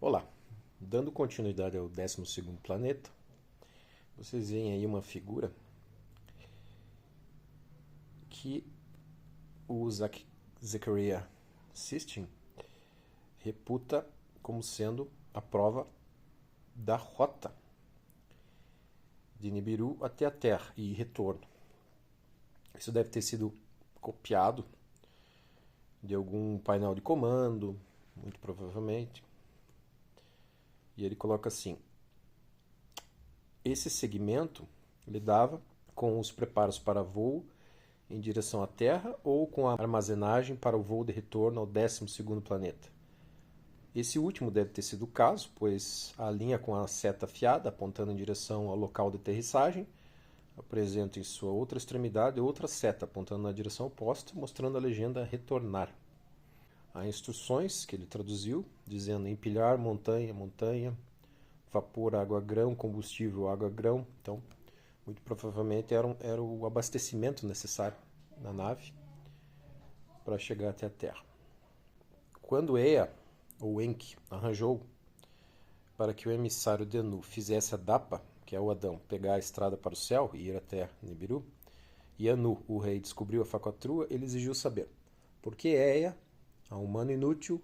Olá, dando continuidade ao 12º planeta, vocês veem aí uma figura que o Zecharia Sitchin reputa como sendo a prova da rota de Nibiru até a Terra e retorno. Isso deve ter sido copiado de algum painel de comando, muito provavelmente. E ele coloca assim: esse segmento lidava com os preparos para voo em direção à Terra ou com a armazenagem para o voo de retorno ao 12º planeta. Esse último deve ter sido o caso, pois a linha com a seta afiada apontando em direção ao local de aterrissagem apresenta em sua outra extremidade outra seta apontando na direção oposta, mostrando a legenda retornar. Há instruções que ele traduziu, dizendo empilhar montanha, montanha, vapor, água, grão, combustível, água, grão. Então, muito provavelmente era o abastecimento necessário na nave para chegar até a Terra. Quando Ea, ou Enki, arranjou para que o emissário de Anu fizesse a Dapa, que é o Adão, pegar a estrada para o céu e ir até Nibiru, e Anu, o rei, descobriu a falcatrua, ele exigiu saber por que Ea, a humano inútil,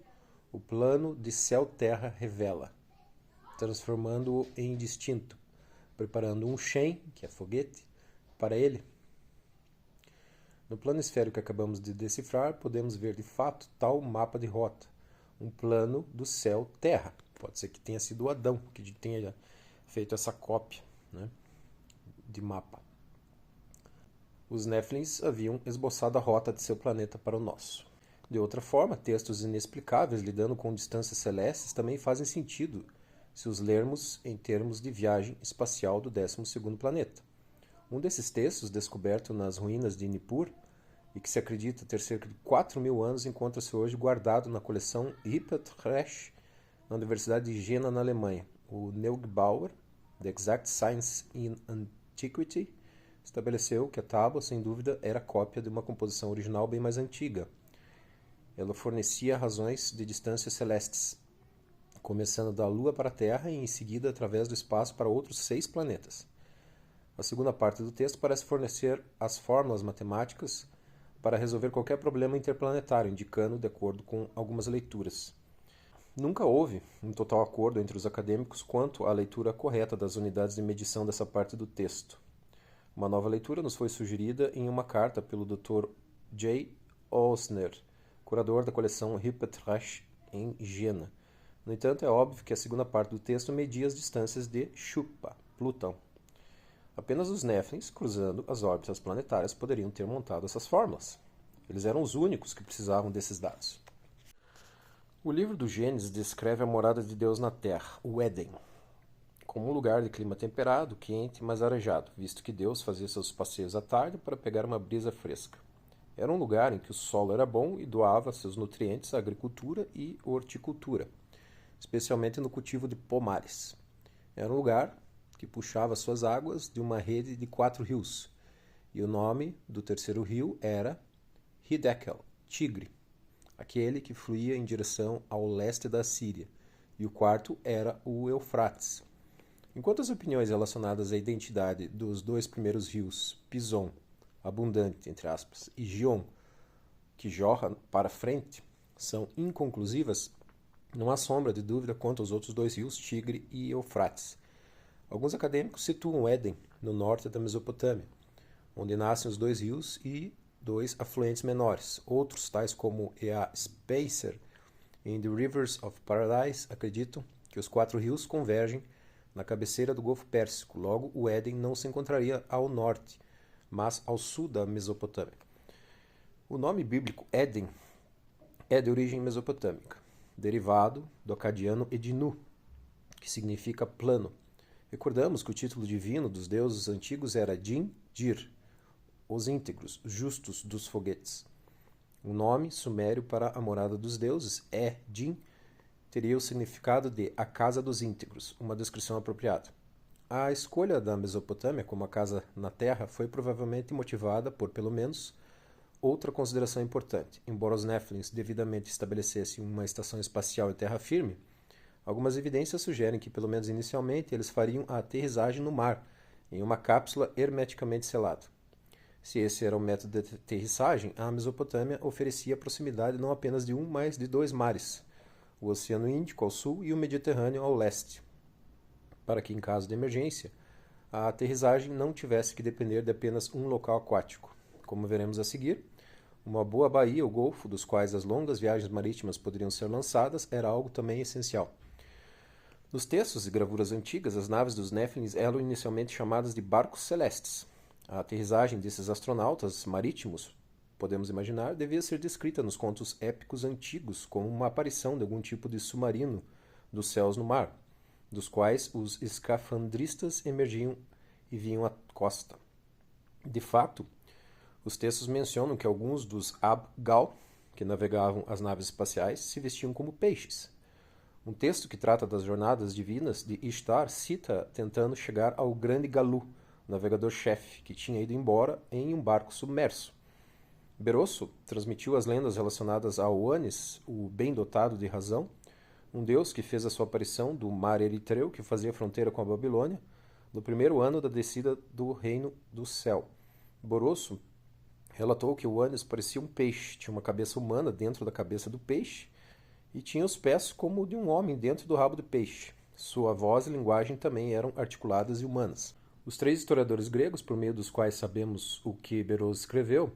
o plano de céu-terra revela, transformando-o em distinto, preparando um Shen, que é foguete, para ele. No planisfério que acabamos de decifrar, podemos ver de fato tal mapa de rota, um plano do céu-terra. Pode ser que tenha sido o Adão que tenha feito essa cópia, né, de mapa. Os Nephilims haviam esboçado a rota de seu planeta para o nosso. De outra forma, textos inexplicáveis lidando com distâncias celestes também fazem sentido se os lermos em termos de viagem espacial do 12º planeta. Um desses textos, descoberto nas ruínas de Nippur, e que se acredita ter cerca de 4.000 anos, encontra-se hoje guardado na coleção Hippert Resch, na Universidade de Jena, na Alemanha. O Neugebauer, The Exact Science in Antiquity, estabeleceu que a tábua, sem dúvida, era cópia de uma composição original bem mais antiga. Ela fornecia razões de distâncias celestes, começando da Lua para a Terra e em seguida através do espaço para outros 6 planetas. A segunda parte do texto parece fornecer as fórmulas matemáticas para resolver qualquer problema interplanetário, indicando de acordo com algumas leituras. Nunca houve um total acordo entre os acadêmicos quanto à leitura correta das unidades de medição dessa parte do texto. Uma nova leitura nos foi sugerida em uma carta pelo Dr. J. Osner, curador da coleção Hippert Resch em Jena. No entanto, é óbvio que a segunda parte do texto media as distâncias de Chupa, Plutão. Apenas os Nephilims, cruzando as órbitas planetárias, poderiam ter montado essas fórmulas. Eles eram os únicos que precisavam desses dados. O livro do Gênesis descreve a morada de Deus na Terra, o Éden, como um lugar de clima temperado, quente, mas arejado, visto que Deus fazia seus passeios à tarde para pegar uma brisa fresca. Era um lugar em que o solo era bom e doava seus nutrientes à agricultura e horticultura, especialmente no cultivo de pomares. Era um lugar que puxava suas águas de uma rede de 4 rios, e o nome do terceiro rio era Hiddekel, Tigre, aquele que fluía em direção ao leste da Síria, e o quarto era o Eufrates. Enquanto as opiniões relacionadas à identidade dos 2 primeiros rios, Pison, abundante, entre aspas, e Gion, que jorra para frente, são inconclusivas, não há sombra de dúvida quanto aos outros 2 rios, Tigre e Eufrates. Alguns acadêmicos situam Éden no norte da Mesopotâmia, onde nascem os 2 rios e 2 afluentes menores. Outros, tais como E.A. Spacer em The Rivers of Paradise, acreditam que os 4 rios convergem na cabeceira do Golfo Pérsico. Logo, o Éden não se encontraria ao norte, mas ao sul da Mesopotâmia. O nome bíblico Éden é de origem mesopotâmica, derivado do acadiano Edinu, que significa plano. Recordamos que o título divino dos deuses antigos era Din, Dir, os íntegros, justos dos foguetes. O nome sumério para a morada dos deuses, Din, teria o significado de a casa dos íntegros, uma descrição apropriada. A escolha da Mesopotâmia como a casa na Terra foi provavelmente motivada por, pelo menos, outra consideração importante. Embora os Nephilims devidamente estabelecessem uma estação espacial em terra firme, Algumas evidências sugerem que, pelo menos inicialmente, eles fariam a aterrissagem no mar, em uma cápsula hermeticamente selada. Se esse era o método de aterrissagem, a Mesopotâmia oferecia a proximidade não apenas de um, mas de dois mares, o Oceano Índico ao sul e o Mediterrâneo ao leste, para que, em caso de emergência, a aterrissagem não tivesse que depender de apenas um local aquático. Como veremos a seguir, uma boa baía ou golfo, dos quais as longas viagens marítimas poderiam ser lançadas, era algo também essencial. Nos textos e gravuras antigas, as naves dos Néfilins eram inicialmente chamadas de barcos celestes. A aterrissagem desses astronautas marítimos, podemos imaginar, devia ser descrita nos contos épicos antigos como uma aparição de algum tipo de submarino dos céus no mar, dos quais os escafandristas emergiam e vinham à costa. De fato, os textos mencionam que alguns dos Ab-Gal, que navegavam as naves espaciais, se vestiam como peixes. Um texto que trata das jornadas divinas de Ishtar cita tentando chegar ao grande Galu, navegador-chefe, que tinha ido embora em um barco submerso. Berosso transmitiu as lendas relacionadas a Oanes, o bem dotado de razão, um deus que fez a sua aparição do mar Eritreu, que fazia fronteira com a Babilônia, no primeiro ano da descida do reino do céu. Berosso relatou que Oanes parecia um peixe, tinha uma cabeça humana dentro da cabeça do peixe e tinha os pés como de um homem dentro do rabo do peixe. Sua voz e linguagem também eram articuladas e humanas. Os três historiadores gregos, por meio dos quais sabemos o que Berosso escreveu,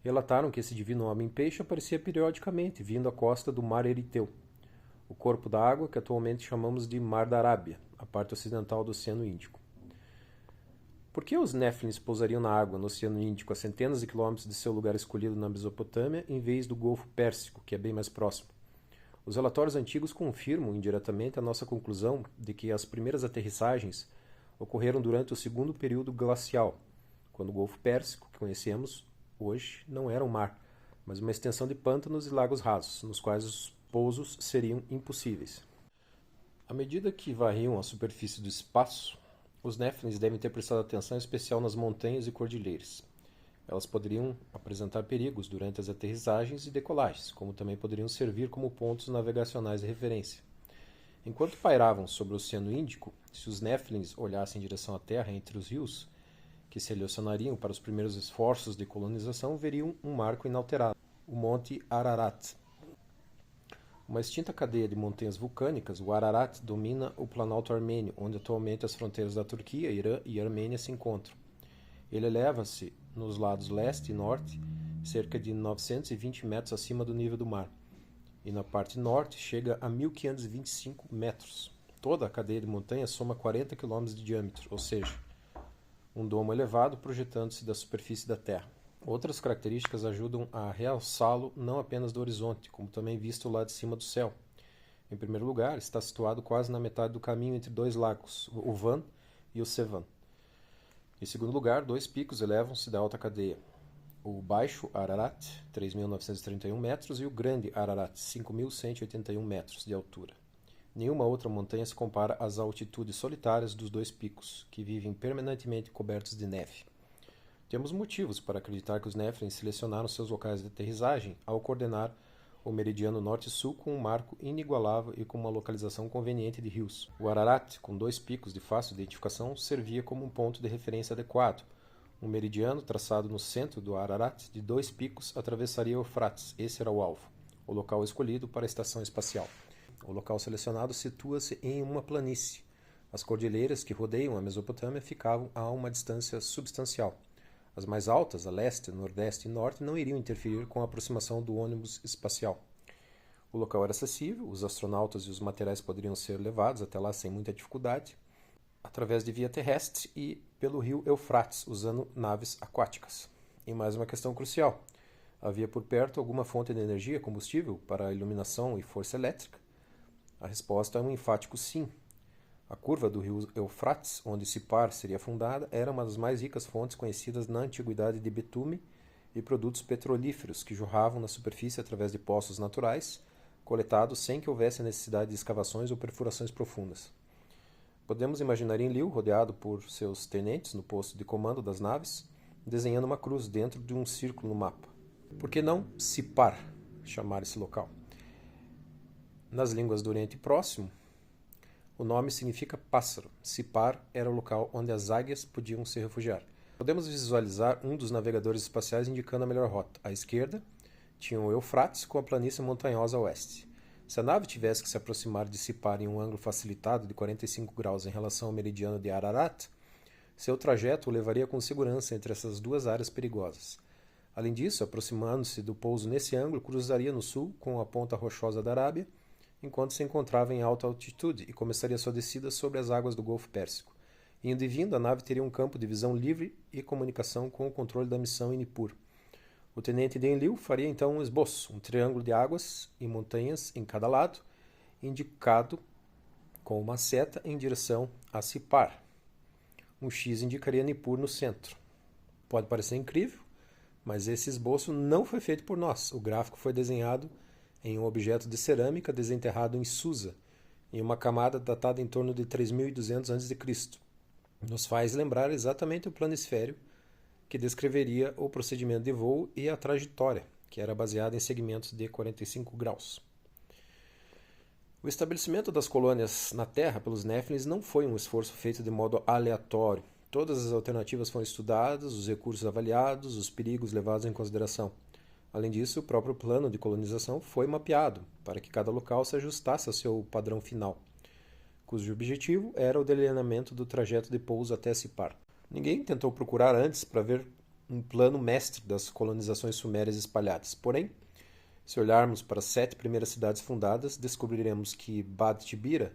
relataram que esse divino homem-peixe aparecia periodicamente, vindo à costa do mar Eriteu, o corpo da água que atualmente chamamos de Mar da Arábia, a parte ocidental do Oceano Índico. Por que os Néfilins pousariam na água no Oceano Índico a centenas de quilômetros de seu lugar escolhido na Mesopotâmia, em vez do Golfo Pérsico, que é bem mais próximo? Os relatórios antigos confirmam indiretamente a nossa conclusão de que as primeiras aterrissagens ocorreram durante o segundo período glacial, quando o Golfo Pérsico, que conhecemos hoje, não era um mar, mas uma extensão de pântanos e lagos rasos, nos quais os pousos seriam impossíveis. À medida que varriam a superfície do espaço, os Néfilins devem ter prestado atenção especial nas montanhas e cordilheiras. Elas poderiam apresentar perigos durante as aterrissagens e decolagens, como também poderiam servir como pontos navegacionais de referência. Enquanto pairavam sobre o Oceano Índico, se os Néfilins olhassem em direção à Terra entre os rios, que selecionariam para os primeiros esforços de colonização, veriam um marco inalterado, o Monte Ararat. Uma extinta cadeia de montanhas vulcânicas, o Ararat domina o Planalto Armênio, onde atualmente as fronteiras da Turquia, Irã e Armênia se encontram. Ele eleva-se nos lados leste e norte, cerca de 920 metros acima do nível do mar, e na parte norte chega a 1.525 metros. Toda a cadeia de montanhas soma 40 km de diâmetro, ou seja, um domo elevado projetando-se da superfície da Terra. Outras características ajudam a realçá-lo não apenas do horizonte, como também visto lá de cima do céu. Em primeiro lugar, está situado quase na metade do caminho entre dois lagos, o Van e o Sevan. Em segundo lugar, dois picos elevam-se da alta cadeia. O Baixo Ararat, 3.931 metros, e o Grande Ararat, 5.181 metros de altura. Nenhuma outra montanha se compara às altitudes solitárias dos dois picos, que vivem permanentemente cobertos de neve. Temos motivos para acreditar que os Néfilins selecionaram seus locais de aterrissagem ao coordenar o meridiano norte-sul com um marco inigualável e com uma localização conveniente de rios. O Ararat, com dois picos de fácil identificação, servia como um ponto de referência adequado. Um meridiano traçado no centro do Ararat, de dois picos, atravessaria o Eufrates. Esse era o alvo, o local escolhido para a estação espacial. O local selecionado situa-se em uma planície. As cordilheiras que rodeiam a Mesopotâmia ficavam a uma distância substancial. As mais altas, a leste, nordeste e norte, não iriam interferir com a aproximação do ônibus espacial. O local era acessível, os astronautas e os materiais poderiam ser levados até lá sem muita dificuldade, através de via terrestre e pelo rio Eufrates, usando naves aquáticas. E mais uma questão crucial: havia por perto alguma fonte de energia, combustível, para a iluminação e força elétrica? A resposta é um enfático sim. A curva do rio Eufrates, onde Sipar seria fundada, era uma das mais ricas fontes conhecidas na antiguidade de betume e produtos petrolíferos que jorravam na superfície através de poços naturais, coletados sem que houvesse necessidade de escavações ou perfurações profundas. Podemos imaginar Enlil rodeado por seus tenentes no posto de comando das naves, desenhando uma cruz dentro de um círculo no mapa. Por que não Sipar chamar esse local? Nas línguas do Oriente Próximo, O nome significa pássaro. Sipar era o local onde as águias podiam se refugiar. Podemos visualizar um dos navegadores espaciais indicando a melhor rota. À esquerda, tinha o Eufrates com a planície montanhosa a oeste. Se a nave tivesse que se aproximar de Sipar em um ângulo facilitado de 45 graus em relação ao meridiano de Ararat, seu trajeto o levaria com segurança entre essas duas áreas perigosas. Além disso, aproximando-se do pouso nesse ângulo, cruzaria no sul com a ponta rochosa da Arábia, enquanto se encontrava em alta altitude e começaria sua descida sobre as águas do Golfo Pérsico. Indo e vindo, a nave teria um campo de visão livre e comunicação com o controle da missão em Nippur. O tenente Denliu faria então um esboço, um triângulo de águas e montanhas em cada lado, indicado com uma seta em direção a Sipar. Um X indicaria Nippur no centro. Pode parecer incrível, mas esse esboço não foi feito por nós. O gráfico foi desenhado em um objeto de cerâmica desenterrado em Susa, em uma camada datada em torno de 3200 a.C. Nos faz lembrar exatamente o planisfério que descreveria o procedimento de voo e a trajetória, que era baseada em segmentos de 45 graus. O estabelecimento das colônias na Terra pelos Néfilins não foi um esforço feito de modo aleatório. Todas as alternativas foram estudadas, os recursos avaliados, os perigos levados em consideração. Além disso, o próprio plano de colonização foi mapeado, para que cada local se ajustasse ao seu padrão final, cujo objetivo era o delineamento do trajeto de pouso até Sipar. Ninguém tentou procurar antes para ver um plano mestre das colonizações sumérias espalhadas. Porém, se olharmos para as 7 primeiras cidades fundadas, descobriremos que Bad Tibira,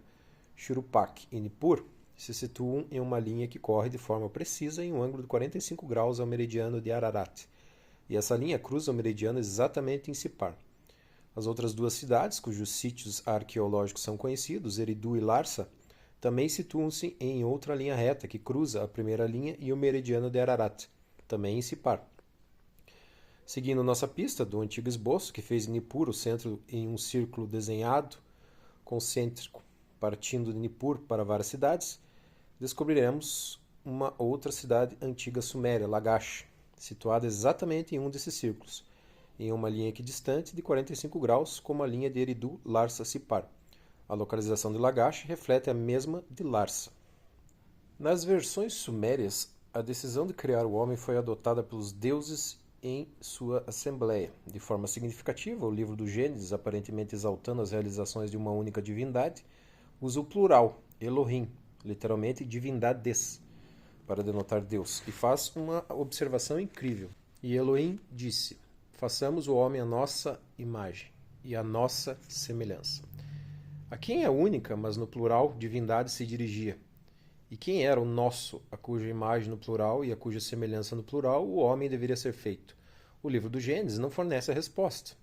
Shuruppak e Nippur se situam em uma linha que corre de forma precisa em um ângulo de 45 graus ao meridiano de Ararat. E essa linha cruza o meridiano exatamente em Sipar. As outras 2 cidades, cujos sítios arqueológicos são conhecidos, Eridu e Larsa, também situam-se em outra linha reta que cruza a primeira linha e o meridiano de Ararat, também em Sipar. Seguindo nossa pista do antigo esboço, que fez Nippur o centro em um círculo desenhado, concêntrico, partindo de Nippur para várias cidades, descobriremos uma outra cidade antiga suméria, Lagash, situada exatamente em um desses círculos, em uma linha equidistante de 45 graus, como a linha de Eridu, Larsa, Sipar. A localização de Lagash reflete a mesma de Larsa. Nas versões sumérias, a decisão de criar o homem foi adotada pelos deuses em sua assembleia. De forma significativa, o livro do Gênesis, aparentemente exaltando as realizações de uma única divindade, usa o plural, Elohim, literalmente divindades, para denotar Deus, e faz uma observação incrível. E Elohim disse: façamos o homem à nossa imagem e à nossa semelhança. A quem é única, mas no plural, divindade se dirigia. E quem era o nosso, a cuja imagem no plural e a cuja semelhança no plural o homem deveria ser feito? O livro do Gênesis não fornece a resposta.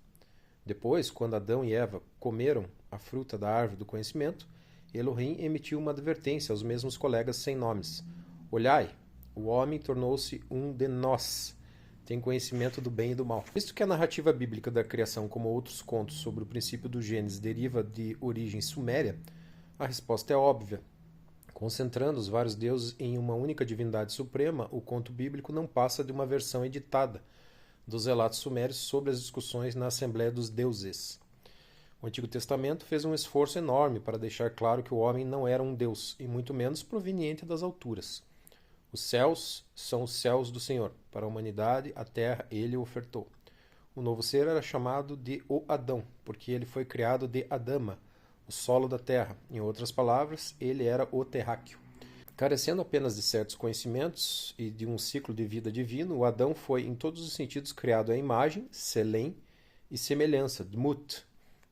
Depois, quando Adão e Eva comeram a fruta da árvore do conhecimento, Elohim emitiu uma advertência aos mesmos colegas sem nomes. Olhai, o homem tornou-se um de nós, tem conhecimento do bem e do mal. Visto que a narrativa bíblica da criação, como outros contos sobre o princípio do Gênesis, deriva de origem suméria, a resposta é óbvia. Concentrando os vários deuses em uma única divindade suprema, o conto bíblico não passa de uma versão editada dos relatos sumérios sobre as discussões na Assembleia dos Deuses. O Antigo Testamento fez um esforço enorme para deixar claro que o homem não era um deus, e muito menos proveniente das alturas. Os céus são os céus do Senhor. Para a humanidade, a terra ele ofertou. O novo ser era chamado de o Adão, porque ele foi criado de Adama, o solo da terra. Em outras palavras, ele era o terráqueo. Carecendo apenas de certos conhecimentos e de um ciclo de vida divino, o Adão foi, em todos os sentidos, criado à imagem, selem, e semelhança, dmut,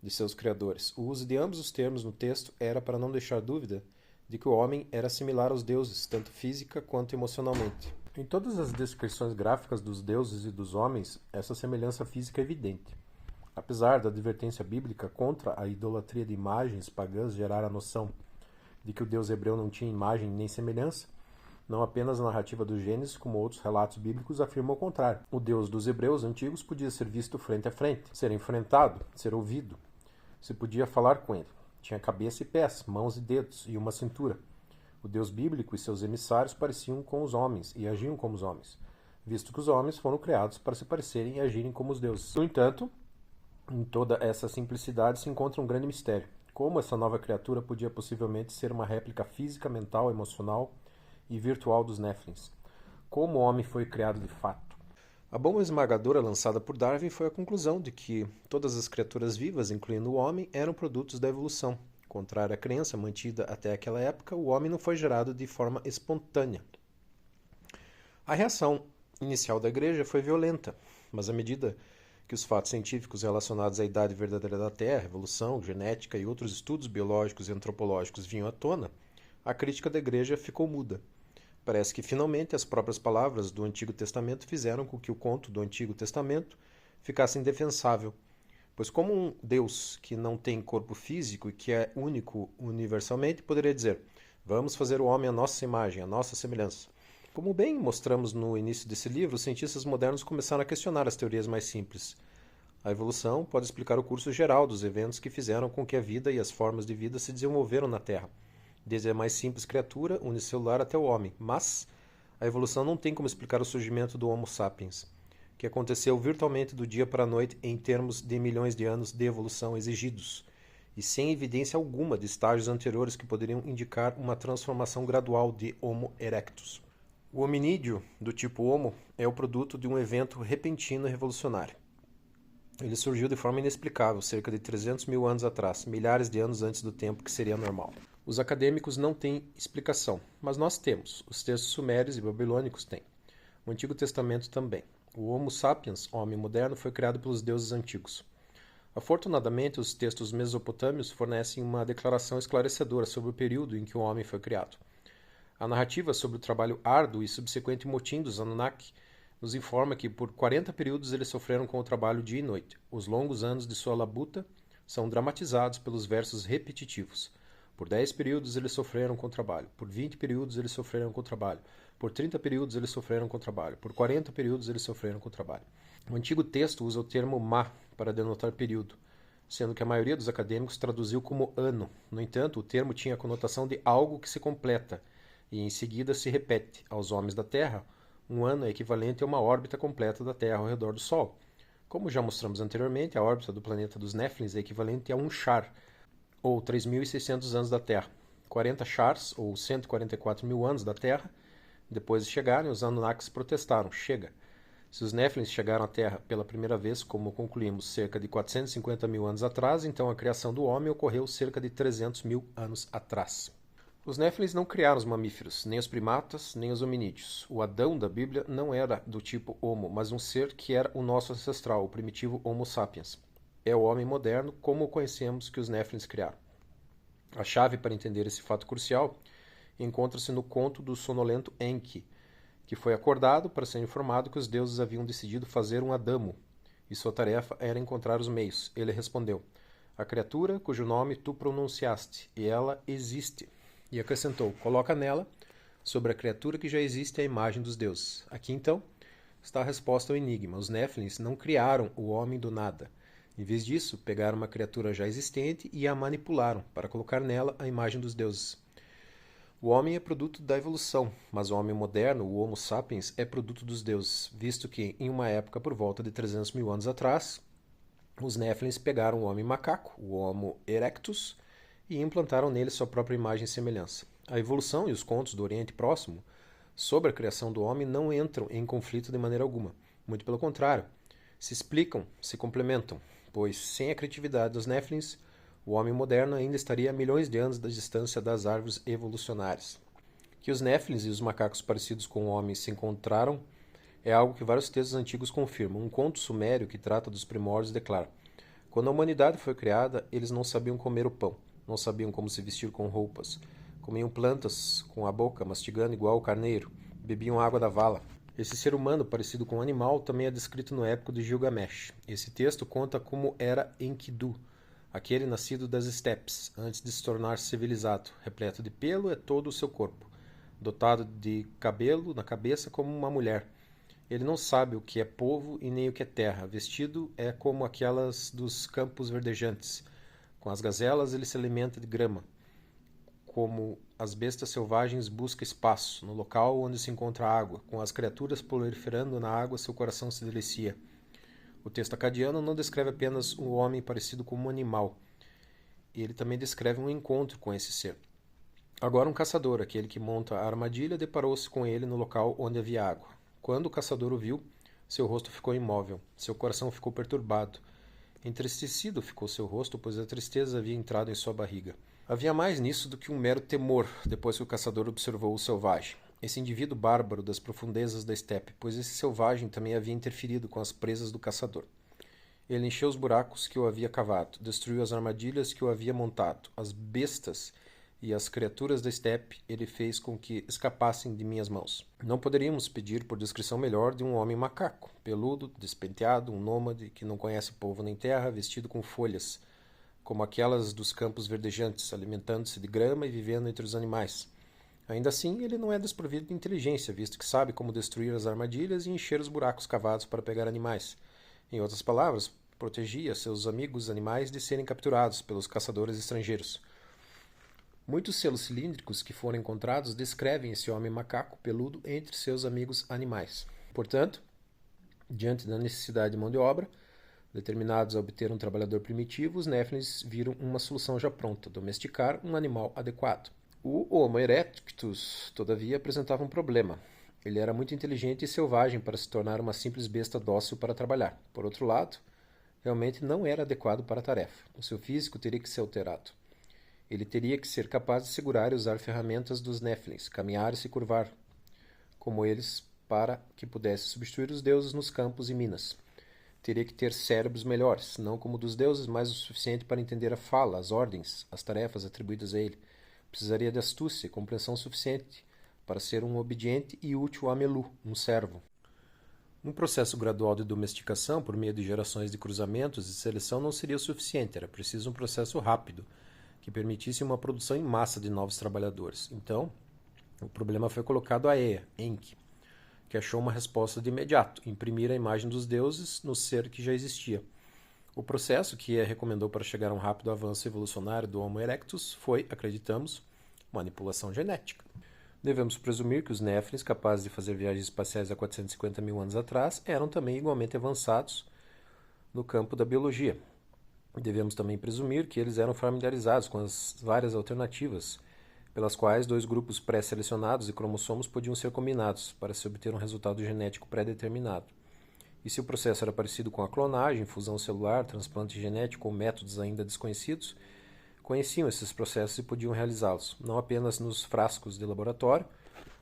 de seus criadores. O uso de ambos os termos no texto era para não deixar dúvida de que o homem era similar aos deuses, tanto física quanto emocionalmente. Em todas as descrições gráficas dos deuses e dos homens, essa semelhança física é evidente. Apesar da advertência bíblica contra a idolatria de imagens pagãs gerar a noção de que o Deus hebreu não tinha imagem nem semelhança, não apenas a narrativa do Gênesis, como outros relatos bíblicos afirmam o contrário. O Deus dos hebreus antigos podia ser visto frente a frente, ser enfrentado, ser ouvido. Se podia falar com ele. Tinha cabeça e pés, mãos e dedos, e uma cintura. O Deus bíblico e seus emissários pareciam com os homens e agiam como os homens, visto que os homens foram criados para se parecerem e agirem como os deuses. No entanto, em toda essa simplicidade se encontra um grande mistério. Como essa nova criatura podia possivelmente ser uma réplica física, mental, emocional e virtual dos Néflins? Como o homem foi criado de fato? A bomba esmagadora lançada por Darwin foi a conclusão de que todas as criaturas vivas, incluindo o homem, eram produtos da evolução. Contrário à crença mantida até aquela época, o homem não foi gerado de forma espontânea. A reação inicial da Igreja foi violenta, mas à medida que os fatos científicos relacionados à idade verdadeira da Terra, evolução, genética e outros estudos biológicos e antropológicos vinham à tona, a crítica da Igreja ficou muda. Parece que finalmente as próprias palavras do Antigo Testamento fizeram com que o conto do Antigo Testamento ficasse indefensável, pois como um Deus que não tem corpo físico e que é único universalmente poderia dizer: vamos fazer o homem à nossa imagem, à nossa semelhança. Como bem mostramos no início desse livro, os cientistas modernos começaram a questionar as teorias mais simples. A evolução pode explicar o curso geral dos eventos que fizeram com que a vida e as formas de vida se desenvolveram na Terra, desde a mais simples criatura unicelular até o homem. Mas a evolução não tem como explicar o surgimento do Homo sapiens, que aconteceu virtualmente do dia para a noite em termos de milhões de anos de evolução exigidos, e sem evidência alguma de estágios anteriores que poderiam indicar uma transformação gradual de Homo erectus. O hominídeo do tipo Homo é o produto de um evento repentino e revolucionário. Ele surgiu de forma inexplicável cerca de 300 mil anos atrás, milhares de anos antes do tempo que seria normal. Os acadêmicos não têm explicação, mas nós temos. Os textos sumérios e babilônicos têm. O Antigo Testamento também. O Homo sapiens, homem moderno, foi criado pelos deuses antigos. Afortunadamente, os textos mesopotâmios fornecem uma declaração esclarecedora sobre o período em que o homem foi criado. A narrativa sobre o trabalho árduo e subsequente motim dos Anunnaki nos informa que por 40 períodos eles sofreram com o trabalho dia e noite. Os longos anos de sua labuta são dramatizados pelos versos repetitivos. Por 10 períodos eles sofreram com o trabalho, por 20 períodos eles sofreram com o trabalho, por 30 períodos eles sofreram com o trabalho, por 40 períodos eles sofreram com o trabalho. O antigo texto usa o termo ma para denotar período, sendo que a maioria dos acadêmicos traduziu como ano. No entanto, o termo tinha a conotação de algo que se completa, e em seguida se repete. Aos homens da Terra, um ano é equivalente a uma órbita completa da Terra ao redor do Sol. Como já mostramos anteriormente, a órbita do planeta dos Néflins é equivalente a um char, ou 3.600 anos da Terra. 40 chars, ou 144 mil anos da Terra. Depois de chegarem, os Anunnakis protestaram: chega! Se os Néflins chegaram à Terra pela primeira vez, como concluímos, cerca de 450 mil anos atrás, então a criação do homem ocorreu cerca de 300 mil anos atrás. Os Néflins não criaram os mamíferos, nem os primatas, nem os hominídeos. O Adão da Bíblia não era do tipo Homo, mas um ser que era o nosso ancestral, o primitivo Homo sapiens. É o homem moderno, como o conhecemos, que os Néflins criaram. A chave para entender esse fato crucial encontra-se no conto do sonolento Enki, que foi acordado para ser informado que os deuses haviam decidido fazer um Adamo, e sua tarefa era encontrar os meios. Ele respondeu: a criatura cujo nome tu pronunciaste, e ela existe. E acrescentou: coloca nela, sobre a criatura que já existe, a imagem dos deuses. Aqui então está a resposta ao enigma. Os Néflins não criaram o homem do nada. Em vez disso, pegaram uma criatura já existente e a manipularam para colocar nela a imagem dos deuses. O homem é produto da evolução, mas o homem moderno, o Homo sapiens, é produto dos deuses, visto que, em uma época por volta de 300 mil anos atrás, os Néflins pegaram o homem macaco, o Homo erectus, e implantaram nele sua própria imagem e semelhança. A evolução e os contos do Oriente Próximo sobre a criação do homem não entram em conflito de maneira alguma. Muito pelo contrário, se explicam, se complementam, pois sem a criatividade dos Néflins, o homem moderno ainda estaria a milhões de anos da distância das árvores evolucionárias. Que os Néflins e os macacos parecidos com o homem se encontraram é algo que vários textos antigos confirmam. Um conto sumério que trata dos primórdios declara: quando a humanidade foi criada, eles não sabiam comer o pão, não sabiam como se vestir com roupas, comiam plantas com a boca, mastigando igual o carneiro, bebiam água da vala. Esse ser humano, parecido com um animal, também é descrito no épico de Gilgamesh. Esse texto conta como era Enkidu, aquele nascido das estepes, antes de se tornar civilizado. Repleto de pelo é todo o seu corpo, dotado de cabelo na cabeça como uma mulher. Ele não sabe o que é povo e nem o que é terra. Vestido é como aquelas dos campos verdejantes. Com as gazelas ele se alimenta de grama. Como as bestas selvagens busca espaço, no local onde se encontra água. Com as criaturas proliferando na água, seu coração se delicia. O texto acadiano não descreve apenas um homem parecido com um animal. e ele também descreve um encontro com esse ser. Agora um caçador, aquele que monta a armadilha, deparou-se com ele no local onde havia água. Quando o caçador o viu, seu rosto ficou imóvel, seu coração ficou perturbado. Entristecido ficou seu rosto, pois a tristeza havia entrado em sua barriga. Havia mais nisso do que um mero temor, depois que o caçador observou o selvagem. Esse indivíduo bárbaro das profundezas da estepe, pois esse selvagem também havia interferido com as presas do caçador. Ele encheu os buracos que o havia cavado, destruiu as armadilhas que o havia montado, as bestas e as criaturas da estepe ele fez com que escapassem de minhas mãos. Não poderíamos pedir por descrição melhor de um homem macaco, peludo, despenteado, um nômade que não conhece povo nem terra, vestido com folhas, como aquelas dos campos verdejantes, alimentando-se de grama e vivendo entre os animais. Ainda assim, ele não é desprovido de inteligência, visto que sabe como destruir as armadilhas e encher os buracos cavados para pegar animais. Em outras palavras, protegia seus amigos animais de serem capturados pelos caçadores estrangeiros. Muitos selos cilíndricos que foram encontrados descrevem esse homem macaco peludo entre seus amigos animais. Portanto, diante da necessidade de mão de obra, determinados a obter um trabalhador primitivo, os Néfilins viram uma solução já pronta: domesticar um animal adequado. O Homo erectus, todavia, apresentava um problema. Ele era muito inteligente e selvagem para se tornar uma simples besta dócil para trabalhar. Por outro lado, realmente não era adequado para a tarefa. O seu físico teria que ser alterado. Ele teria que ser capaz de segurar e usar ferramentas dos Néfilins, caminhar e se curvar, como eles, para que pudesse substituir os deuses nos campos e minas. Teria que ter cérebros melhores, não como dos deuses, mas o suficiente para entender a fala, as ordens, as tarefas atribuídas a ele. Precisaria de astúcia e compreensão suficiente para ser um obediente e útil Amelu, um servo. Um processo gradual de domesticação por meio de gerações de cruzamentos e seleção não seria o suficiente, era preciso um processo rápido, que permitisse uma produção em massa de novos trabalhadores. Então, o problema foi colocado a Ea, Enki, que achou uma resposta de imediato: imprimir a imagem dos deuses no ser que já existia. O processo que Ea recomendou para chegar a um rápido avanço evolucionário do Homo erectus foi, acreditamos, manipulação genética. Devemos presumir que os Néfilins, capazes de fazer viagens espaciais há 450 mil anos atrás, eram também igualmente avançados no campo da biologia. Devemos também presumir que eles eram familiarizados com as várias alternativas pelas quais dois grupos pré-selecionados de cromossomos podiam ser combinados para se obter um resultado genético pré-determinado. E se o processo era parecido com a clonagem, fusão celular, transplante genético ou métodos ainda desconhecidos, conheciam esses processos e podiam realizá-los, não apenas nos frascos de laboratório,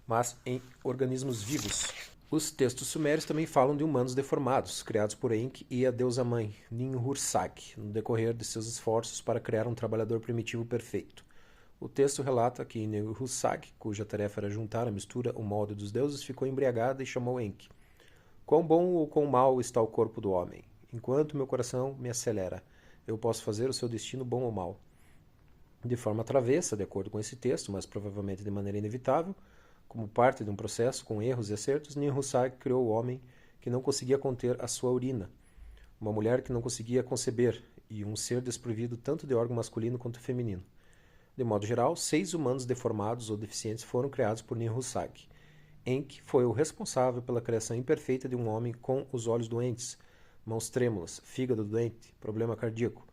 mas em organismos vivos. Os textos sumérios também falam de humanos deformados, criados por Enki e a deusa-mãe, Ninhursag, no decorrer de seus esforços para criar um trabalhador primitivo perfeito. O texto relata que Ninhursag, cuja tarefa era juntar a mistura, o molde dos deuses, ficou embriagada e chamou Enki. Quão bom ou quão mau está o corpo do homem? Enquanto meu coração me acelera, eu posso fazer o seu destino bom ou mau. De forma travessa, de acordo com esse texto, mas provavelmente de maneira inevitável, como parte de um processo com erros e acertos, Ninhursag criou o homem que não conseguia conter a sua urina, uma mulher que não conseguia conceber e um ser desprovido tanto de órgão masculino quanto feminino. De modo geral, 6 humanos deformados ou deficientes foram criados por Ninhursag. Enki foi o responsável pela criação imperfeita de um homem com os olhos doentes, mãos trêmulas, fígado doente, problema cardíaco,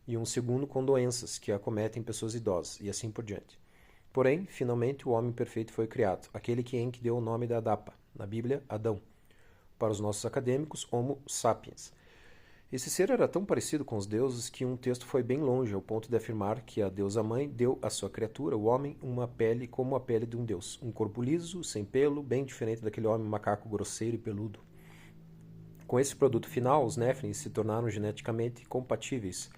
e um segundo com doenças que acometem pessoas idosas, e assim por diante. Porém, finalmente, o homem perfeito foi criado, aquele que Enki deu o nome de Adapa, na Bíblia, Adão. Para os nossos acadêmicos, Homo sapiens. Esse ser era tão parecido com os deuses que um texto foi bem longe, ao ponto de afirmar que a deusa-mãe deu à sua criatura, o homem, uma pele como a pele de um deus, um corpo liso, sem pelo, bem diferente daquele homem macaco grosseiro e peludo. Com esse produto final, os Néfilins se tornaram geneticamente compatíveis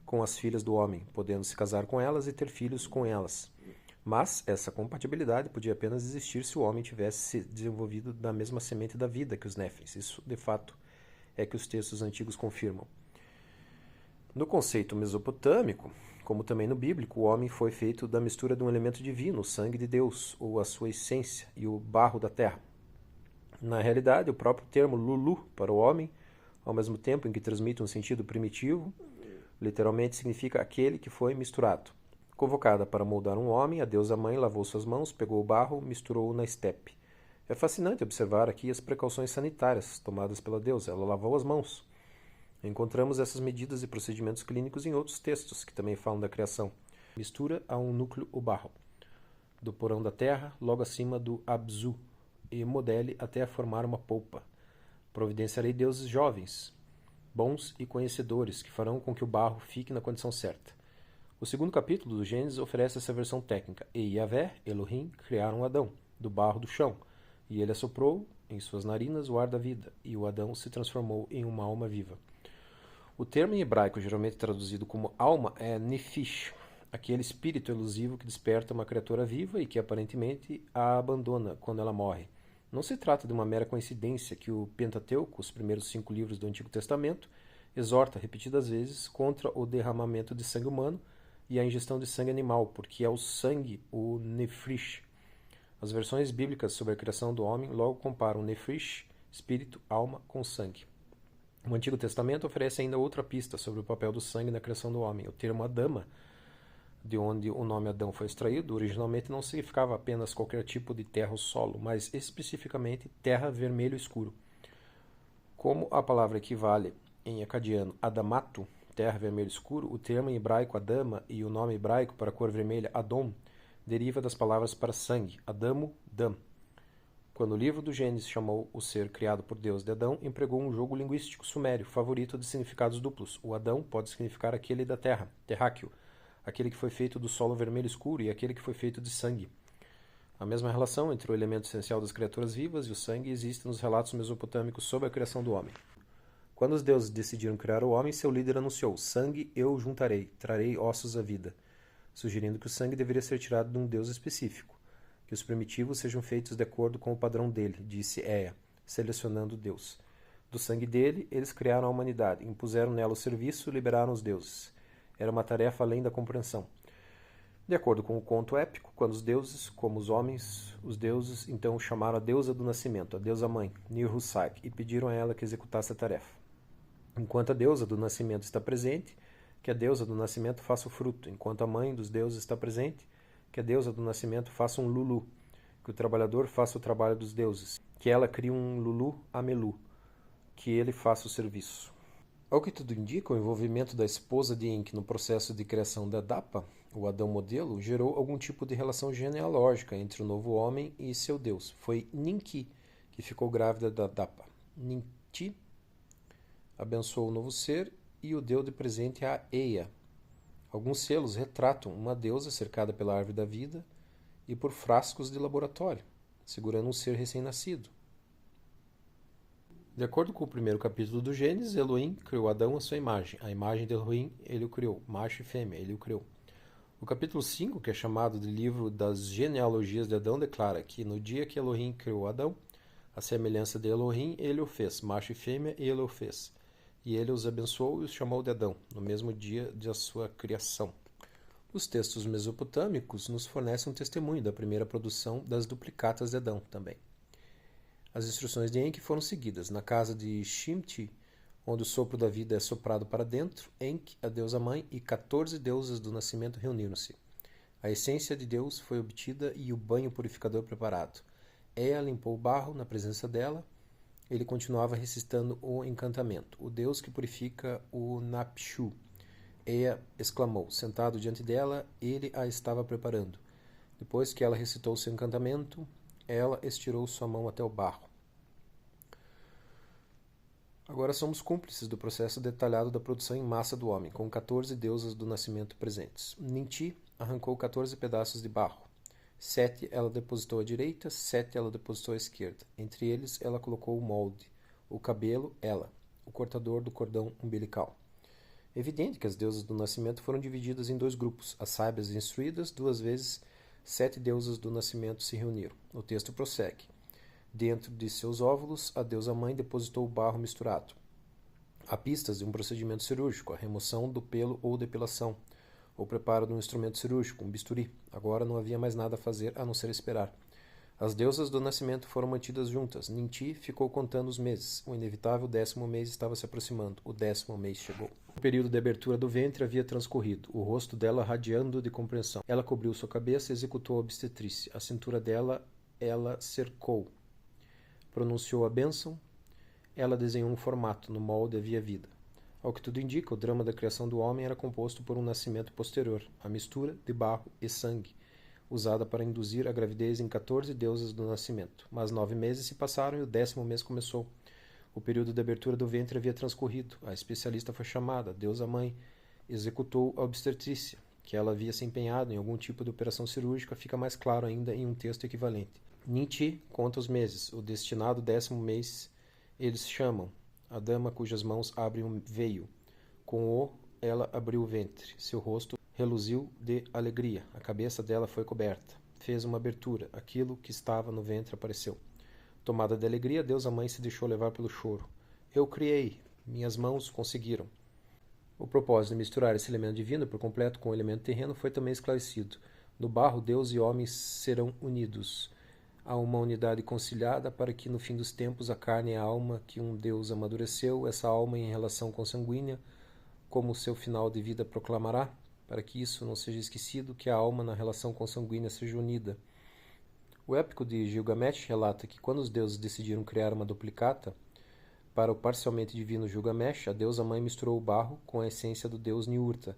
com as filhas do homem, podendo se casar com elas e ter filhos com elas. Mas essa compatibilidade podia apenas existir se o homem tivesse se desenvolvido da mesma semente da vida que os Néfilins. Isso, de fato, é que os textos antigos confirmam. No conceito mesopotâmico, como também no bíblico, o homem foi feito da mistura de um elemento divino, o sangue de Deus, ou a sua essência, e o barro da terra. Na realidade, o próprio termo Lulu para o homem, ao mesmo tempo em que transmite um sentido primitivo, literalmente significa aquele que foi misturado. Convocada para moldar um homem, a deusa-mãe lavou suas mãos, pegou o barro, misturou-o na estepe. É fascinante observar aqui as precauções sanitárias tomadas pela deusa. Ela lavou as mãos. Encontramos essas medidas e procedimentos clínicos em outros textos que também falam da criação. Mistura a um núcleo o barro, do porão da terra, logo acima do Abzu, e modele até formar uma polpa. Providenciarei deuses jovens, bons e conhecedores, que farão com que o barro fique na condição certa. O segundo capítulo do Gênesis oferece essa versão técnica. E Yahvé, Elohim, criaram Adão, do barro do chão, e ele assoprou em suas narinas o ar da vida, e o Adão se transformou em uma alma viva. O termo em hebraico, geralmente traduzido como alma, é nefish, aquele espírito elusivo que desperta uma criatura viva e que aparentemente a abandona quando ela morre. Não se trata de uma mera coincidência que o Pentateuco, os primeiros 5 livros do Antigo Testamento, exorta repetidas vezes contra o derramamento de sangue humano e a ingestão de sangue animal, porque é o sangue, o nefrish. As versões bíblicas sobre a criação do homem logo comparam nefrish, espírito, alma, com sangue. O Antigo Testamento oferece ainda outra pista sobre o papel do sangue na criação do homem. O termo Adama, de onde o nome Adão foi extraído, originalmente não significava apenas qualquer tipo de terra ou solo, mas especificamente terra vermelho escuro. Como a palavra equivale em acadiano Adamato, terra vermelho escuro, o termo em hebraico Adama e o nome hebraico para a cor vermelha Adom deriva das palavras para sangue, Adamo, Dam. Quando o livro do Gênesis chamou o ser criado por Deus de Adão, empregou um jogo linguístico sumério, favorito de significados duplos. O Adão pode significar aquele da terra, terráqueo, aquele que foi feito do solo vermelho escuro e aquele que foi feito de sangue. A mesma relação entre o elemento essencial das criaturas vivas e o sangue existe nos relatos mesopotâmicos sobre a criação do homem. Quando os deuses decidiram criar o homem, seu líder anunciou: sangue eu juntarei, trarei ossos à vida, sugerindo que o sangue deveria ser tirado de um deus específico, que os primitivos sejam feitos de acordo com o padrão dele, disse Ea, selecionando Deus. Do sangue dele, eles criaram a humanidade, impuseram nela o serviço e liberaram os deuses. Era uma tarefa além da compreensão. De acordo com o conto épico, quando os deuses, como os homens, os deuses então chamaram a deusa do nascimento, a deusa mãe, Nir-Husak, e pediram a ela que executasse a tarefa. Enquanto a deusa do nascimento está presente, que a deusa do nascimento faça o fruto. Enquanto a mãe dos deuses está presente, que a deusa do nascimento faça um lulu. Que o trabalhador faça o trabalho dos deuses. Que ela crie um lulu amelu. Que ele faça o serviço. Ao que tudo indica, o envolvimento da esposa de Enki no processo de criação da Dapa, o Adão modelo, gerou algum tipo de relação genealógica entre o novo homem e seu deus. Foi Ninki que ficou grávida da Dapa. Ninti abençoou o novo ser e o deu de presente a Eia. Alguns selos retratam uma deusa cercada pela árvore da vida e por frascos de laboratório, segurando um ser recém-nascido. De acordo com o primeiro capítulo do Gênesis, Elohim criou Adão à sua imagem. A imagem de Elohim ele o criou, macho e fêmea, ele o criou. O capítulo 5, que é chamado de livro das genealogias de Adão, declara que no dia que Elohim criou Adão, a semelhança de Elohim, ele o fez, macho e fêmea, ele o fez. E ele os abençoou e os chamou de Adão, no mesmo dia de sua criação. Os textos mesopotâmicos nos fornecem um testemunho da primeira produção das duplicatas de Adão também. As instruções de Enki foram seguidas. Na casa de Shimti, onde o sopro da vida é soprado para dentro, Enki, a deusa mãe, e 14 deusas do nascimento reuniram-se. A essência de Deus foi obtida e o banho purificador preparado. Ea limpou o barro na presença dela. Ele continuava recitando o encantamento. O Deus que purifica o Napshu. Ea exclamou. Sentado diante dela, ele a estava preparando. Depois que ela recitou seu encantamento, ela estirou sua mão até o barro. Agora somos cúmplices do processo detalhado da produção em massa do homem, com 14 deusas do nascimento presentes. Ninti arrancou 14 pedaços de barro. 7 ela depositou à direita, 7 ela depositou à esquerda. Entre eles ela colocou o molde, o cabelo, ela, o cortador do cordão umbilical. Evidente que as deusas do nascimento foram divididas em 2 grupos. As sábias e instruídas, 2 vezes 7 deusas do nascimento se reuniram. O texto prossegue. Dentro de seus óvulos, a deusa mãe depositou o barro misturado. Há pistas de um procedimento cirúrgico, a remoção do pelo ou depilação, ou preparo de um instrumento cirúrgico, um bisturi. Agora não havia mais nada a fazer a não ser esperar. As deusas do nascimento foram mantidas juntas. Ninti ficou contando os meses. O inevitável 10º mês estava se aproximando. O 10º mês chegou. O período de abertura do ventre havia transcorrido, o rosto dela radiando de compreensão. Ela cobriu sua cabeça e executou a obstetrícia. A cintura dela, ela cercou. Pronunciou a bênção. Ela desenhou um formato. No molde havia vida. Ao que tudo indica, o drama da criação do homem era composto por um nascimento posterior, a mistura de barro e sangue, usada para induzir a gravidez em 14 deusas do nascimento. Mas 9 meses se passaram e o 10º mês começou. O período de abertura do ventre havia transcorrido. A especialista foi chamada, a deusa mãe executou a obstetrícia. Que ela havia se empenhado em algum tipo de operação cirúrgica fica mais claro ainda em um texto equivalente. Nietzsche conta os meses. O destinado 10º mês eles chamam a dama cujas mãos abrem um veio. Com o, ela abriu o ventre. Seu rosto reluziu de alegria. A cabeça dela foi coberta. Fez uma abertura. Aquilo que estava no ventre apareceu. Tomada de alegria, a deusa mãe se deixou levar pelo choro. Eu criei. Minhas mãos conseguiram. O propósito de misturar esse elemento divino por completo com o elemento terreno foi também esclarecido. No barro, Deus e homens serão unidos. Há uma unidade conciliada para que, no fim dos tempos, a carne e a alma que um Deus amadureceu, essa alma em relação consanguínea, como seu final de vida proclamará, para que isso não seja esquecido, que a alma na relação consanguínea seja unida. O épico de Gilgamesh relata que, quando os deuses decidiram criar uma duplicata, para o parcialmente divino Gilgamesh, a deusa mãe misturou o barro com a essência do deus Niurta.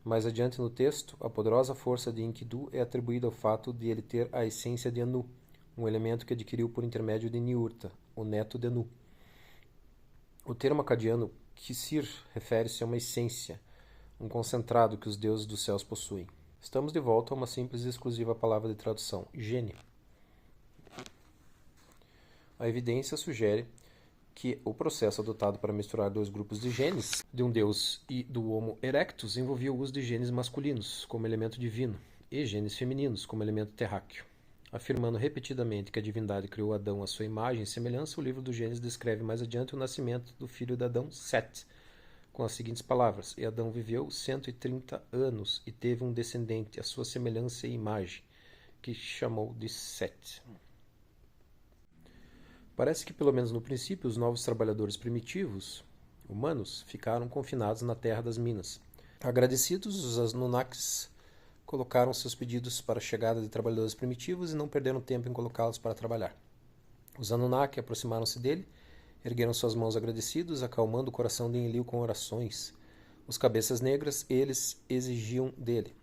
Mais adiante no texto, a poderosa força de Enkidu é atribuída ao fato de ele ter a essência de Anu, um elemento que adquiriu por intermédio de Niurta, o neto de Anu. O termo acadiano Kisir refere-se a uma essência, um concentrado que os deuses dos céus possuem. Estamos de volta a uma simples e exclusiva palavra de tradução, gene. A evidência sugere que o processo adotado para misturar dois grupos de genes, de um deus e do Homo erectus, envolvia o uso de genes masculinos, como elemento divino, e genes femininos, como elemento terráqueo. Afirmando repetidamente que a divindade criou Adão à sua imagem e semelhança, o livro do Gênesis descreve mais adiante o nascimento do filho de Adão, Sete, com as seguintes palavras: E Adão viveu 130 anos e teve um descendente, à sua semelhança e imagem, que chamou de Sete. Parece que, pelo menos no princípio, os novos trabalhadores primitivos, humanos, ficaram confinados na terra das minas. Agradecidos, os Anunnakis colocaram seus pedidos para a chegada de trabalhadores primitivos e não perderam tempo em colocá-los para trabalhar. Os Anunnaki aproximaram-se dele, ergueram suas mãos agradecidos, acalmando o coração de Enlil com orações. Os cabeças negras, eles exigiam dele.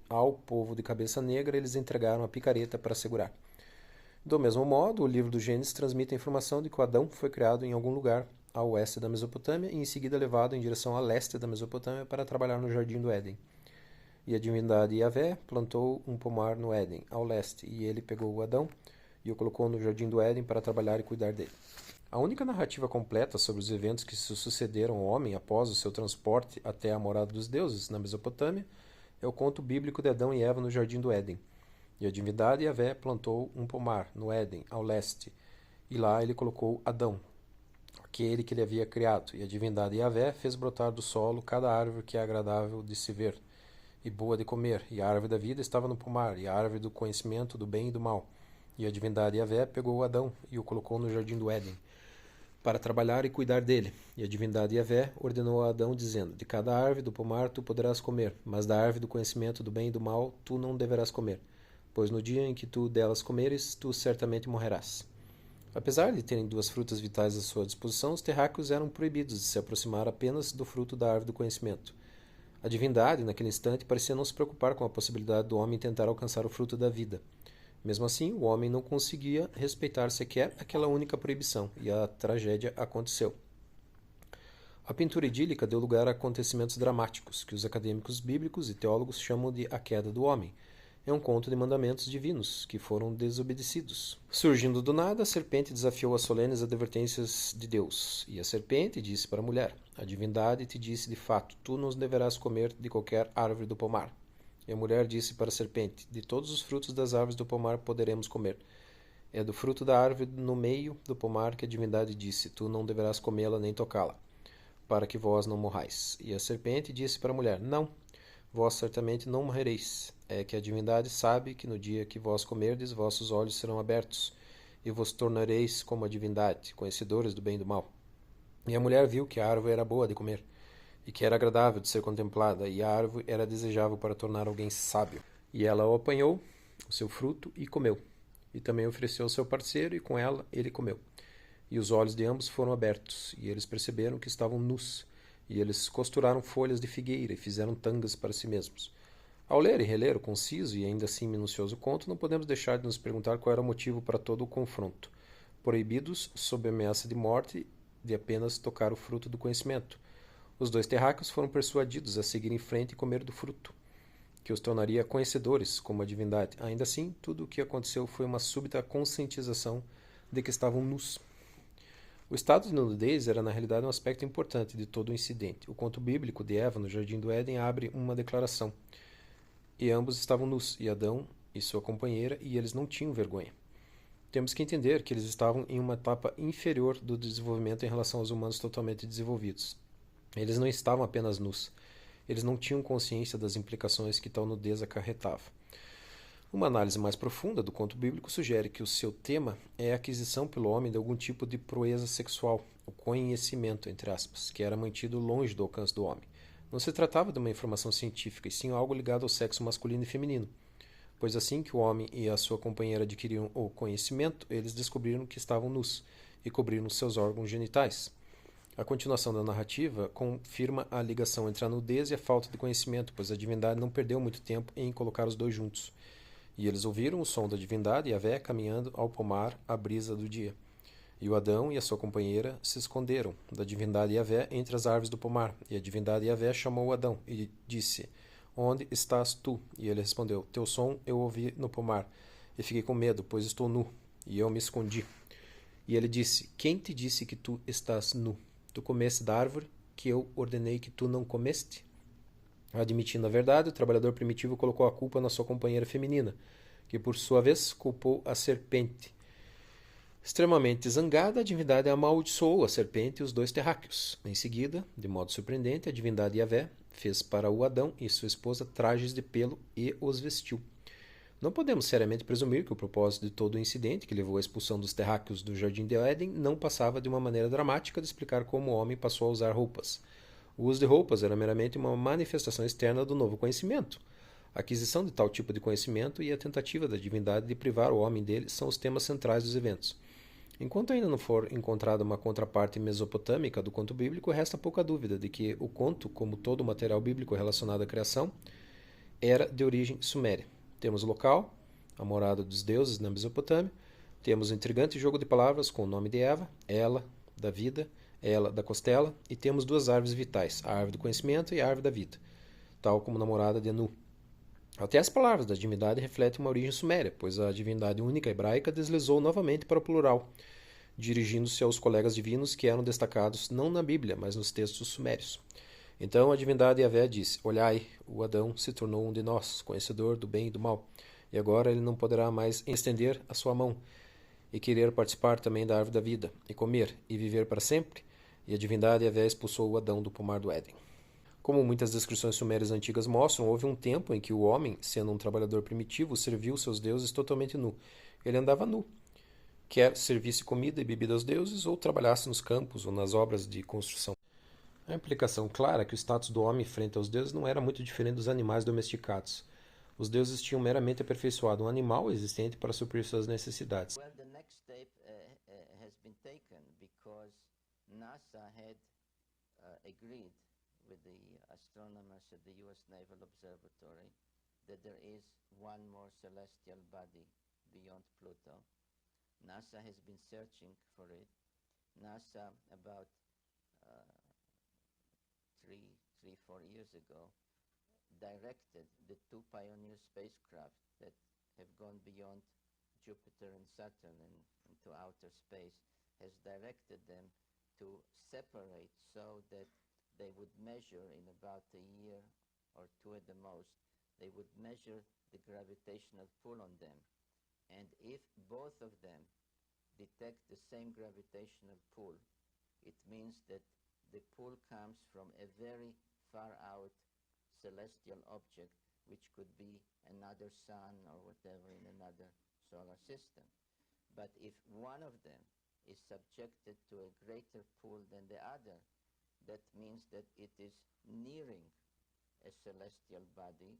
Ao povo de cabeça negra, eles entregaram a picareta para segurar. Do mesmo modo, o livro do Gênesis transmite a informação de que o Adão foi criado em algum lugar a oeste da Mesopotâmia e em seguida levado em direção a leste da Mesopotâmia para trabalhar no Jardim do Éden. E a divindade Yahvé plantou um pomar no Éden, ao leste, e ele pegou o Adão e o colocou no Jardim do Éden para trabalhar e cuidar dele. A única narrativa completa sobre os eventos que se sucederam ao homem após o seu transporte até a morada dos deuses, na Mesopotâmia, é o conto bíblico de Adão e Eva no Jardim do Éden. E a divindade Yahvé plantou um pomar no Éden, ao leste, e lá ele colocou Adão, aquele que ele havia criado. E a divindade Yahvé fez brotar do solo cada árvore que é agradável de se ver e boa de comer, e a árvore da vida estava no pomar, e a árvore do conhecimento do bem e do mal. E a divindade Yahvé pegou Adão e o colocou no Jardim do Éden, para trabalhar e cuidar dele. E a divindade Yahvé ordenou a Adão, dizendo: De cada árvore do pomar tu poderás comer, mas da árvore do conhecimento do bem e do mal tu não deverás comer, pois no dia em que tu delas comeres, tu certamente morrerás. Apesar de terem duas frutas vitais à sua disposição, os terráqueos eram proibidos de se aproximar apenas do fruto da árvore do conhecimento. A divindade, naquele instante, parecia não se preocupar com a possibilidade do homem tentar alcançar o fruto da vida. Mesmo assim, o homem não conseguia respeitar sequer aquela única proibição, e a tragédia aconteceu. A pintura idílica deu lugar a acontecimentos dramáticos, que os acadêmicos bíblicos e teólogos chamam de a queda do homem. É um conto de mandamentos divinos, que foram desobedecidos. Surgindo do nada, a serpente desafiou as solenes advertências de Deus. E a serpente disse para a mulher: A divindade te disse de fato, tu não deverás comer de qualquer árvore do pomar. E a mulher disse para a serpente: De todos os frutos das árvores do pomar poderemos comer. É do fruto da árvore no meio do pomar que a divindade disse: Tu não deverás comê-la nem tocá-la, para que vós não morrais. E a serpente disse para a mulher: Não, vós certamente não morrereis. É que a divindade sabe que no dia que vós comerdes, vossos olhos serão abertos, e vos tornareis como a divindade, conhecedores do bem e do mal. E a mulher viu que a árvore era boa de comer, e que era agradável de ser contemplada, e a árvore era desejável para tornar alguém sábio. E ela o apanhou, o seu fruto, e comeu. E também ofereceu ao seu parceiro, e com ela ele comeu. E os olhos de ambos foram abertos, e eles perceberam que estavam nus, e eles costuraram folhas de figueira e fizeram tangas para si mesmos. Ao ler e reler o conciso e ainda assim minucioso conto, não podemos deixar de nos perguntar qual era o motivo para todo o confronto. Proibidos, sob ameaça de morte, de apenas tocar o fruto do conhecimento. Os dois terráqueos foram persuadidos a seguir em frente e comer do fruto, que os tornaria conhecedores como a divindade. Ainda assim, tudo o que aconteceu foi uma súbita conscientização de que estavam nus. O estado de nudez era na realidade um aspecto importante de todo o incidente. O conto bíblico de Eva no Jardim do Éden abre uma declaração. E ambos estavam nus, e Adão e sua companheira, e eles não tinham vergonha. Temos que entender que eles estavam em uma etapa inferior do desenvolvimento em relação aos humanos totalmente desenvolvidos. Eles não estavam apenas nus. Eles não tinham consciência das implicações que tal nudez acarretava. Uma análise mais profunda do conto bíblico sugere que o seu tema é a aquisição pelo homem de algum tipo de proeza sexual, o conhecimento, entre aspas, que era mantido longe do alcance do homem. Não se tratava de uma informação científica, e sim algo ligado ao sexo masculino e feminino, pois assim que o homem e a sua companheira adquiriram o conhecimento, eles descobriram que estavam nus e cobriram seus órgãos genitais. A continuação da narrativa confirma a ligação entre a nudez e a falta de conhecimento, pois a divindade não perdeu muito tempo em colocar os dois juntos. E eles ouviram o som da divindade, Yahvé, caminhando ao pomar à brisa do dia. E o Adão e a sua companheira se esconderam da divindade Yahvé entre as árvores do pomar. E a divindade Yahvé chamou o Adão e disse: Onde estás tu? E ele respondeu: Teu som eu ouvi no pomar. E fiquei com medo, pois estou nu. E eu me escondi. E ele disse: Quem te disse que tu estás nu? Tu comeste da árvore que eu ordenei que tu não comeste? Admitindo a verdade, o trabalhador primitivo colocou a culpa na sua companheira feminina, que por sua vez culpou a serpente. Extremamente zangada, a divindade amaldiçoou a serpente e os dois terráqueos. Em seguida, de modo surpreendente, a divindade Yahvé fez para o Adão e sua esposa trajes de pelo e os vestiu. Não podemos seriamente presumir que o propósito de todo o incidente que levou à expulsão dos terráqueos do Jardim de Éden não passava de uma maneira dramática de explicar como o homem passou a usar roupas. O uso de roupas era meramente uma manifestação externa do novo conhecimento. A aquisição de tal tipo de conhecimento e a tentativa da divindade de privar o homem dele são os temas centrais dos eventos. Enquanto ainda não for encontrada uma contraparte mesopotâmica do conto bíblico, resta pouca dúvida de que o conto, como todo o material bíblico relacionado à criação, era de origem suméria. Temos o local, a morada dos deuses na Mesopotâmia, temos o intrigante jogo de palavras com o nome de Eva, ela, da vida, ela, da costela, e temos duas árvores vitais, a árvore do conhecimento e a árvore da vida, tal como na morada de Anu. Até as palavras da divindade refletem uma origem suméria, pois a divindade única hebraica deslizou novamente para o plural, dirigindo-se aos colegas divinos que eram destacados não na Bíblia, mas nos textos sumérios. Então a divindade Yahvé disse: Olhai, o Adão se tornou um de nós, conhecedor do bem e do mal, e agora ele não poderá mais estender a sua mão e querer participar também da árvore da vida, e comer, e viver para sempre. E a divindade Yahvé expulsou o Adão do pomar do Éden. Como muitas descrições sumérias antigas mostram, houve um tempo em que o homem, sendo um trabalhador primitivo, serviu seus deuses totalmente nu. Ele andava nu, quer servisse comida e bebida aos deuses ou trabalhasse nos campos ou nas obras de construção. A implicação clara é que o status do homem frente aos deuses não era muito diferente dos animais domesticados. Os deuses tinham meramente aperfeiçoado um animal existente para suprir suas necessidades. Well, the next step has been taken because NASA had agreed with the astronomers at the U.S. Naval Observatory that there is one more celestial body beyond Pluto. NASA has been searching for it. NASA, about 4 years ago, directed the two Pioneer spacecraft that have gone beyond Jupiter and Saturn and into outer space, has directed them to separate so that they would measure in about a year or two at the most, they would measure the gravitational pull on them. And if both of them detect the same gravitational pull, it means that the pull comes from a very far out celestial object, which could be another sun or whatever in another solar system. But if one of them is subjected to a greater pull than the other, that means that it is nearing a celestial body,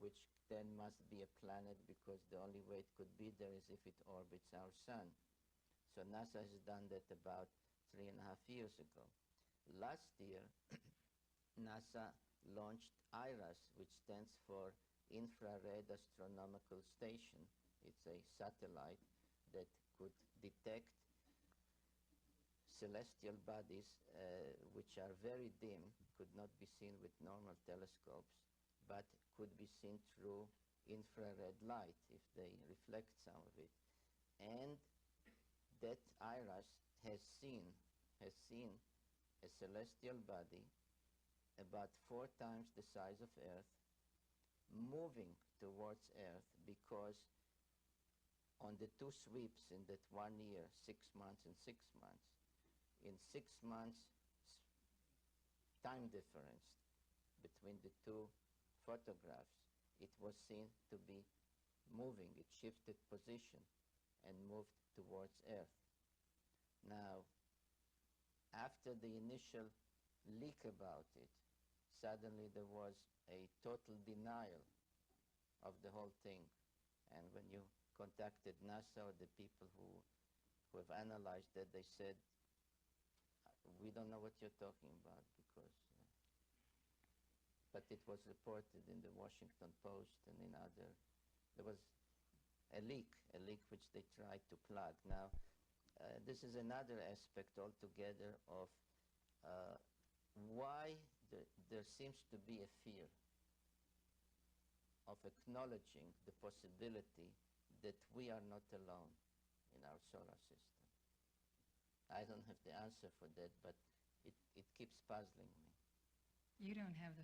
which then must be a planet, because the only way it could be there is if it orbits our sun. So NASA has done that about 3.5 years ago. Last year, NASA launched IRAS, which stands for Infrared Astronomical Station. It's a satellite that could detect celestial bodies which are very dim, could not be seen with normal telescopes, but could be seen through infrared light if they reflect some of it. And that IRAS has seen a celestial body about 4 times the size of Earth moving towards Earth, because on the 2 sweeps in that 1 year, 6 months and 6 months, in 6 months time difference between the 2 photographs, it was seen to be moving. It shifted position and moved towards Earth. Now, after the initial leak about it, suddenly there was a total denial of the whole thing. And when you contacted NASA or the people who have analyzed that, they said, we don't know what you're talking about, because but it was reported in the Washington Post and in other, there was a leak which they tried to plug. Now, this is another aspect altogether of why there seems to be a fear of acknowledging the possibility that we are not alone in our solar system. I don't have the answer for that, but it keeps puzzling me. You don't have the